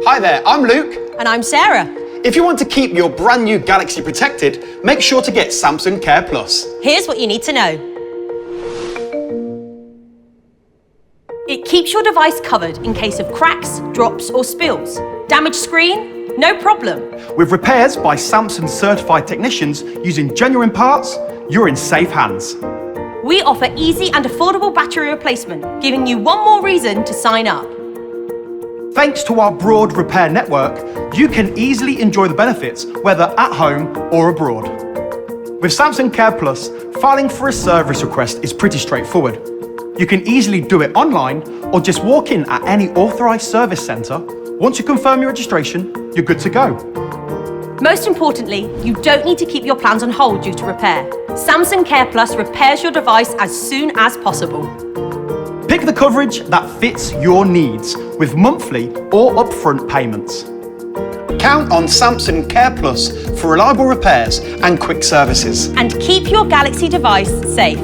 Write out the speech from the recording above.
Hi there, I'm Luke. And I'm Sarah. If you want to keep your brand new Galaxy protected, make sure to get Samsung Care Plus. Here's what you need to know. It keeps your device covered in case of cracks, drops or spills. Damaged screen? No problem. With repairs by Samsung certified technicians using genuine parts, you're in safe hands. We offer easy and affordable battery replacement, giving you one more reason to sign up. Thanks to our broad repair network, you can easily enjoy the benefits whether at home or abroad. With Samsung Care Plus, filing for a service request is pretty straightforward. You can easily do it online or just walk in at any authorised service centre. Once you confirm your registration, you're good to go. Most importantly, you don't need to keep your plans on hold due to repair. Samsung Care Plus repairs your device as soon as possible. Pick the coverage that fits your needs with monthly or upfront payments. Count on Samsung Care Plus for reliable repairs and quick services. And keep your Galaxy device safe.